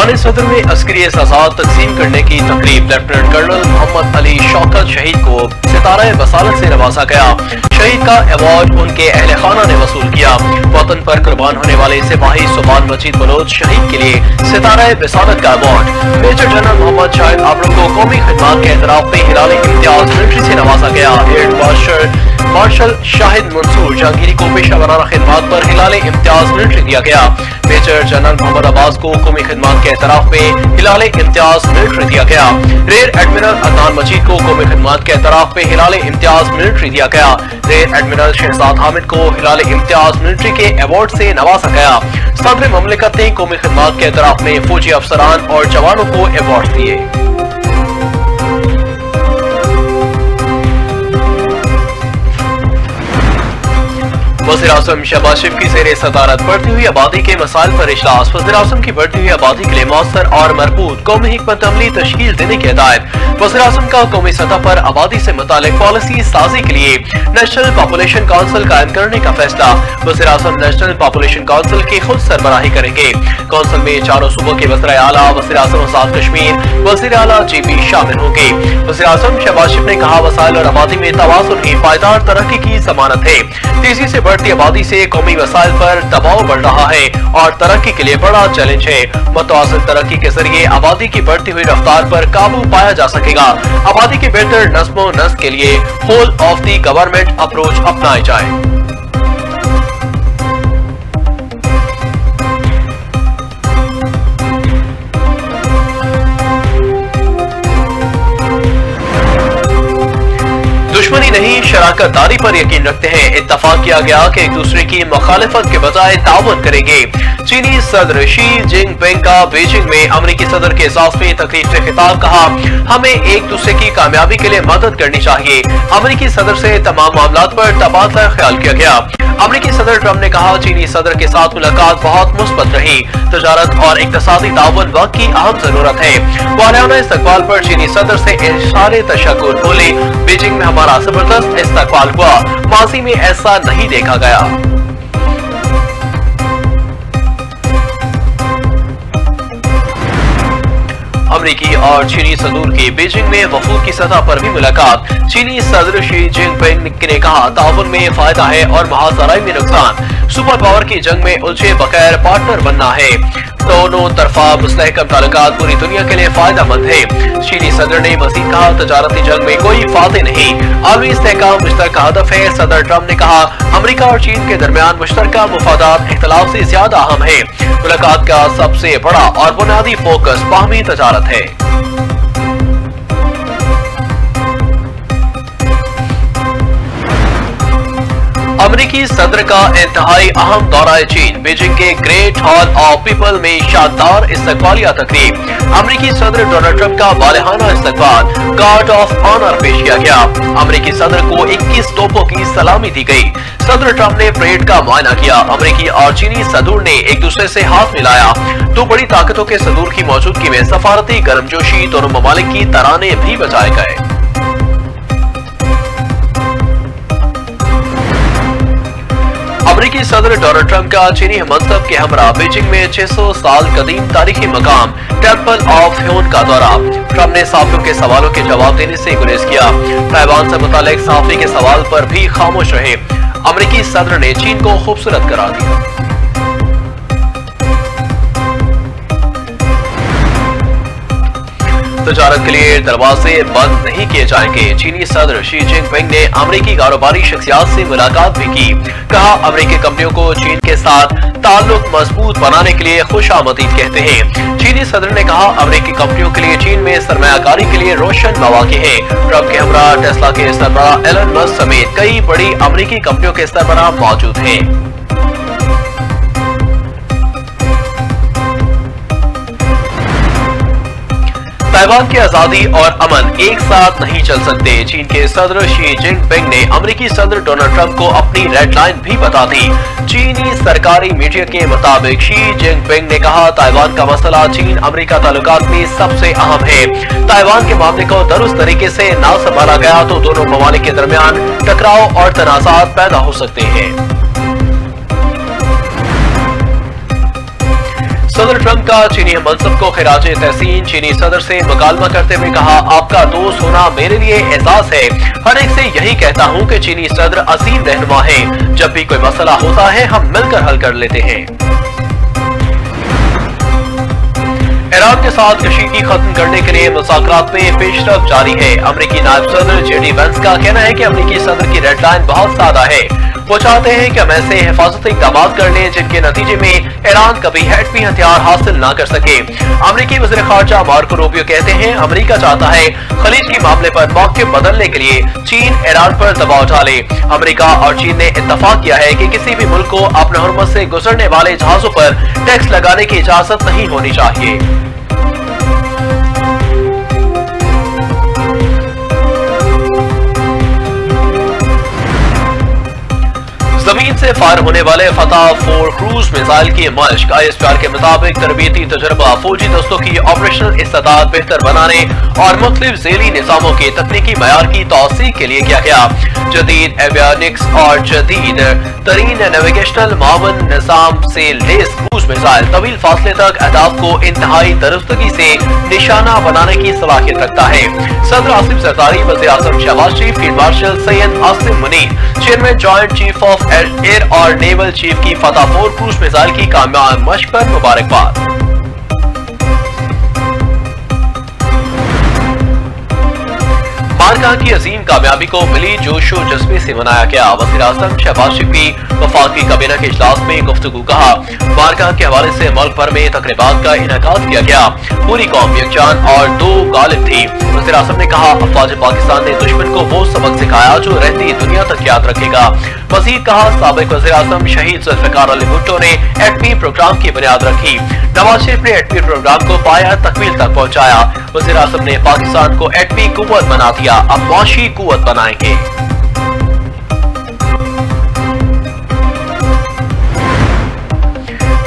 ऐवान सदर में अस्करी एजाज़ात तकसीम करने की तकरीब। लेफ्टिनेंट कर्नल मोहम्मद अली शौकत शहीद को सितारा बसालत से नवाजा गया। शहीद का अवार्ड उनके अहले खाना ने वसूल किया। वतन पर कुर्बान होने वाले सिपाही सुभान मजीद बलोच शहीद के लिए सितारा बसालत का award major general Mohammad Shahid Abru को कौमी खिदमत के एतराफ में हिलाल इम्तियाज मिलिट्री से नवाजा गया। एयर मार्शल शाहिद मंसूर जहांगीरी को पेशा वराना खिदमत पर हिलाल इम्तियाज मिलिट्री दिया गया। मेजर जनरल मोहम्मद अब्बास को कौमी खिदमत के एतराफ में हिलाल इम्तियाज मिलिट्री दिया गया। रेयर एडमिरल अदनान मजीद को कौमी खिदमत के एतराफ में हिलाल इम्तियाज मिलिट्री दिया गया। रेयर एडमिरल शहजाद हामिद को हिलाल इम्तियाज मिलिट्री के अवार्ड से नवाजा गया। सदर ममलिकत ने कौमी खिदमत के एतराफ में फौजी अफसरान और जवानों को अवार्ड दिए। वज़ीर-ए-आज़म शहबाज शरीफ की ज़ेरे सदारत बढ़ती हुई आबादी के मसाइल पर इजलास। वज़ीर-ए-आज़म की बढ़ती हुई आबादी के लिए मौसर और मरबूत कौमी हिकमत अमली तश्कील देने की हिदायत। वज़ीर-ए-आज़म का कौमी सतह पर आबादी से मुतालिक पॉलिसी साजी के लिए नेशनल पॉपुलेशन काउंसिल कायम करने का फैसला। वज़ीर-ए-आज़म नेशनल पॉपुलेशन काउंसिल की खुद सरबराही करेंगे। काउंसिल में चारों सूबों के वज़ीर आला, वज़ीर-ए-आज़म आज़ाद कश्मीर, वज़ीर आला जीपी शामिल होंगे। वज़ीर-ए-आज़म शहबाज शरीफ ने कहा, वसाइल और आबादी में तवाज़ुन ही पायदार तरक्की की जमानत है। तेजी से बढ़ती आबादी से कौमी वसाइल पर दबाव बढ़ रहा है और तरक्की के लिए बड़ा चैलेंज है। मुतवाज़िन तरक्की के जरिए आबादी की बढ़ती हुई रफ्तार पर काबू पाया जा सकेगा। आबादी के बेहतर नस्म व नस्ल के लिए whole of the government approach अपनाई जाए। दुश्मनी नहीं, शराकत दारी पर यकीन रखते हैं। इत्तफाक किया गया कि एक दूसरे की मुखालिफत के बजाय ताउन करेंगे। चीनी सदर शी जिनपिंग का बीजिंग में अमेरिकी सदर के इजाफी तकरीब से खिताब। कहा, हमें एक दूसरे की कामयाबी के लिए मदद करनी चाहिए। अमेरिकी सदर से तमाम मामलात पर तबादला ख्याल किया गया। अमेरिकी सदर ट्रंप ने कहा, चीनी सदर के साथ मुलाकात बहुत मुस्बत रही। तजारत और इक्तसादी ताउन वक्त की अहम जरूरत है। वालियाना इस्तकबाल पर चीनी सदर से इशारे तशक्कुर बोले, बीजिंग में हमारा जबरदस्त इस्तकबाल हुआ, माजी में ऐसा नहीं देखा गया। अमेरिकी और चीनी सदूर की बीजिंग में वफूद की सतह पर भी मुलाकात। चीनी सदर शी जिनपिंग ने कहा, ताउन में फायदा है और महाजराई में नुकसान। सुपर पावर की जंग में उलझे बगैर पार्टनर बनना है। दोनों तरफा मुस्तहकम ताल्लुकात पूरी दुनिया के लिए फायदा मंद है। चीनी सदर ने मजीद कहा, तजारती जंग में कोई फायदे नहीं, आलमी इस्तेहकाम मुश्तरका हदफ है। सदर ट्रंप ने कहा, अमेरिका और चीन के दरमियान मुश्तरका मुफादात इख्तलाफ से ज्यादा अहम है। मुलाकात का सबसे बड़ा और बुनियादी फोकस बाहमी तजारत है। अमेरिकी सदर का इंतहाई अहम दौरा चीन। बीजिंग के ग्रेट हॉल ऑफ पीपल में शानदार इस्तकबालिया तकरीब। अमेरिकी सदर डोनाल्ड ट्रंप का वालिहाना इस्तकबाल गार्ड ऑफ ऑनर पेश किया गया। अमेरिकी सदर को 21 तोपों की सलामी दी गई। सदर ट्रंप ने परेड का मुआयना किया। अमेरिकी और चीनी सदूर ने एक दूसरे से हाथ मिलाया। दो बड़ी ताकतों के सदूर की मौजूदगी में सफारती गर्मजोशी दोनों ममालिक की तराने भी बजाए गए। अमेरिकी सदर डोनाल्ड ट्रंप का चीनी हमसफ़र के हमरा बीजिंग में 600 साल कदीम तारीखी मकाम टेम्पल ऑफ ह्यून का दौरा। ट्रंप ने सहाफियों के सवालों के जवाब देने से गुरेज किया। ताइवान से मुतालिक सहाफी के सवाल पर भी खामोश रहे। अमेरिकी सदर ने चीन को खूबसूरत करार दिया। तजारत के लिए दरवाजे बंद नहीं किए जाएंगे। चीनी सदर शी जिनपिंग ने अमेरिकी कारोबारी शख्सियात से मुलाकात भी की। कहा, अमेरिकी कंपनियों को चीन के साथ ताल्लुक मजबूत बनाने के लिए खुशामदीद कहते हैं। चीनी सदर ने कहा, अमेरिकी कंपनियों के लिए चीन में सरमायाकारी के लिए रोशन मौके हैं। ट्रंप के हमरा टेस्ला के सरबराह एलन मस्क समेत कई बड़ी अमेरिकी कंपनियों के सरबराह मौजूद हैं। ताइवान की आजादी और अमन एक साथ नहीं चल सकते। चीन के सदर शी जिनपिंग ने अमेरिकी सदर डोनाल्ड ट्रंप को अपनी रेड लाइन भी बता दी। चीनी सरकारी मीडिया के मुताबिक शी जिनपिंग ने कहा, ताइवान का मसला चीन अमेरिका ताल्लुकात में सबसे अहम है। ताइवान के मामले को दुरुस्त तरीके से ना संभाला गया तो दोनों ममालिक के दरमियान टकराव और तनाज़ात पैदा हो सकते हैं। सदर ट्रंप का चीनी मनसब को खिराज तहसीन। चीनी सदर से मुकालमा करते हुए कहा, आपका दोस्त होना मेरे लिए एहसास है। हर एक से यही कहता हूँ कि चीनी सदर अजीम रहनुमा है। जब भी कोई मसला होता है हम मिलकर हल कर लेते हैं। ईरान के साथ कशीदगी खत्म करने के लिए मुज़ाकरात में पेशरफ्त जारी है। अमेरिकी नायब सदर जेडी वेंस का कहना है कि अमेरिकी सदर की रेड लाइन बहुत सादा है। वो चाहते हैं कि हम ऐसे हिफाजती इक़दाम कर लें जिनके नतीजे में ईरान कभी एटमी हथियार हासिल ना कर सके। अमेरिकी वज़ीर ख़ारजा मार्को रूबियो कहते हैं, अमेरिका चाहता है खलीज के मामले पर मौक़िफ़ बदलने के लिए चीन ईरान पर दबाव डाले। अमेरिका और चीन ने इत्तफाक किया है कि किसी भी मुल्क को अपने हुर्मत से गुजरने वाले जहाजों पर टैक्स लगाने की इजाजत नहीं होनी चाहिए। जमीन से फायर होने वाले फतह 4 क्रूज मिसाइल की मश्क। ISPR के मुताबिक तरबीती तजुर्बा फौजी दस्तों की ऑपरेशनल इस्तेदाद बेहतर बनाने और मुख्तलिफ ज़ैली निज़ामों के तकनीकी मयार की तौसीक के लिए किया गया। जदीद एवियोनिक्स और जदीद तरीन नेविगेशनल मावन निज़ाम से लेस क्रूज मिसाइल तवील फासले तक अहदाफ को इंतहाई दुरुस्तगी से निशाना बनाने की सलाहियत रखता है। सदर आसिफ जरदारी, वज़ीर आज़म Shahbaz Sharif, field marshal Syed Asim Munir, chairman joint chief of air और नेवल चीफ की फतह 4 क्रूज मिसाइल की कामयाब मश्क पर मुबारकबाद। मारका की अजीम कामयाबी को मिली जोशो जज्बे से मनाया गया। वज़ीर आज़म शहबाज शरीफ की वफाकी काबीना के इजलास में गुफ्तगू कहा। मारका के हवाले से मुल्क भर में तकरीबात का इनेकाद किया गया। पूरी कौम यकजान और 2 गालिब थी। वज़ीर आज़म ने कहा, अफवाज पाकिस्तान ने दुश्मन को वो सबक सिखाया जो रहती दुनिया तक याद रखेगा। मज़ीद कहा, साबिक वज़ीर आज़म शहीद ज़ुल्फ़िकार अली भुट्टो ने एटमी प्रोग्राम की बुनियाद रखी। नवाज शरीफ ने एटमी प्रोग्राम को पाया तकमील तक पहुँचाया। वज़ीर आज़म ने पाकिस्तान को एटमी कुव्वत बना दिया, अब मौशी कुव्वत बनाएंगे।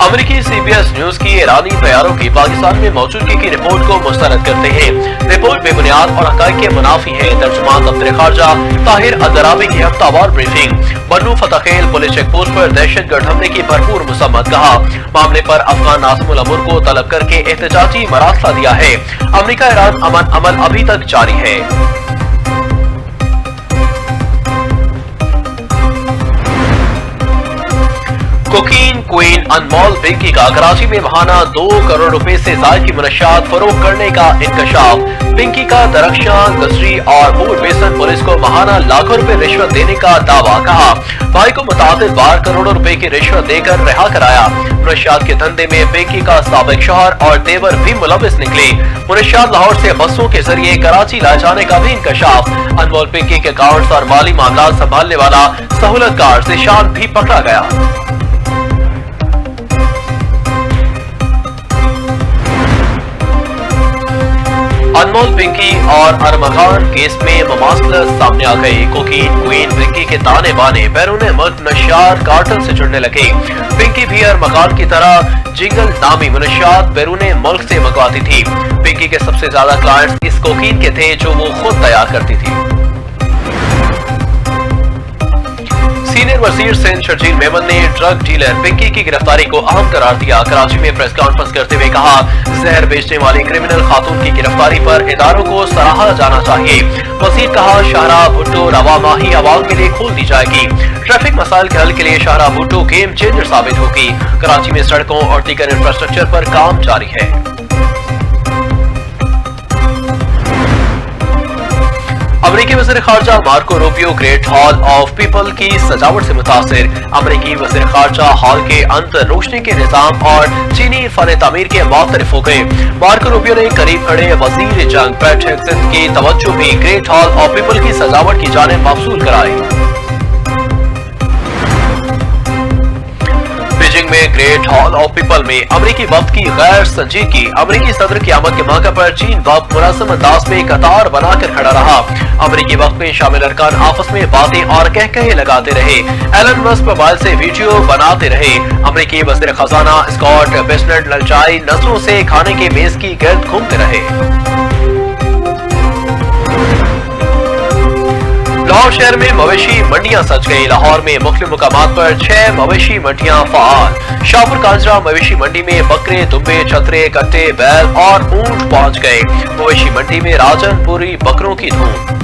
अमेरिकी CBS न्यूज की ईरानी तैयारों की पाकिस्तान में मौजूदगी की रिपोर्ट को मुस्तरद करते हैं। रिपोर्ट बेबुनियाद और हक़ाइक़ के मुनाफी है। तर्जुमान दफ्तर ख़ारजा ताहिर अदरावी की हफ्तावार ब्रीफिंग। बन्नू फतखेल पुलिस चेक पोस्ट पर दहशतगर्द हमले की भरपूर मुसम्मत। कहा, मामले पर अफगान नाज़िमुल अमूर को तलब करके एहतजाजी मरासला दिया है। अमेरिका ईरान अमल अभी तक जारी है। कोकीन क्वीन अनमोल पिंकी का कराची में महाना 2 करोड़ रुपए से ज्यादा की मनशियात फरोख्त करने का इंकशाफ। पिंकी का दरख्शां, गजरी और बूट बेसन पुलिस को महाना लाखों रुपए रिश्वत देने का दावा। कहा, भाई को मुतादिद बार करोड़ों रुपए की रिश्वत देकर रिहा कराया। मनशियात के धंधे में पिंकी का साबिक शौहर और देवर भी मुलविस निकले। मनशियात लाहौर से बसों के जरिए कराची लाए जाने का भी इंकशाफ। अनमोल पिंकी के अकाउंट्स और माली मामला संभालने वाला सहूलतकार ज़ीशान भी पकड़ा गया। अनमोल पिंकी और अरमखान केस में मुमासलत सामने आ गई। कोकीन क्वीन पिंकी के ताने बाने बैरून मुल्क नशियात कार्टल से जुड़ने लगे। पिंकी भी अरमखान की तरह जिंगल नामी मनशियात बैरून मुल्क से मंगवाती थी। पिंकी के सबसे ज्यादा क्लाइंट्स इस कोकीन के थे जो वो खुद तैयार करती थी। सीनियर वजीर सिंध शर्जील मेमन ने ड्रग डीलर पिंकी की गिरफ्तारी को अहम करार दिया। कराची में प्रेस कॉन्फ्रेंस करते हुए कहा, जहर बेचने वाली क्रिमिनल खातून की गिरफ्तारी पर इदारों को सराहा जाना चाहिए। मजीद कहा, शाहरा भुट्टो रवा माही आवाम के लिए खोल दी जाएगी। ट्रैफिक मसाइल के हल के लिए शाहरा भुट्टो गेम चेंजर साबित होगी। कराची में सड़कों और दीगर इंफ्रास्ट्रक्चर पर काम जारी है। अमेरिकी वज़ीर ख़ारजा Marco Rubio great hall of people की सजावट से मुतासिर। अमेरिकी वज़ीर ख़ारजा हॉल के अंदर रोशनी के निज़ाम और चीनी फन तामीर के मुतारिफ हो गए। मार्को रूबियो ने करीब खड़े वज़ीर जंग पैट हेक्सेथ की तवज्जो भी ग्रेट हॉल ऑफ पीपल की सजावट की जानिब मबसूल कराई। में ग्रेट हॉल ऑफ पीपल में अमेरिकी वफ्द की गैर संजीदगी। अमेरिकी सदर की आमद के मौके पर चीन वफ्द मुनासिब अंदाज में कतार बनाकर खड़ा रहा। अमेरिकी वफ्द में शामिल अरकान आपस में बातें और कहकहे लगाते रहे। एलन मस्क मोबाइल से वीडियो बनाते रहे। अमेरिकी वज़ीर खजाना स्कॉट बेस्नेट ललचाई नजरों से खाने के मेज की गिर्द घूमते रहे। लाहौर शहर में मवेशी मंडियां सज गई। लाहौर में मुख्तलिफ मुकामात पर 6 मवेशी मंडियां फाल। शाहपुर कांजरा मवेशी मंडी में बकरे, दुम्बे, छतरे, कट्टे, बैल और ऊंट पहुंच गए। मवेशी मंडी में राजनपुरी बकरों की धूम।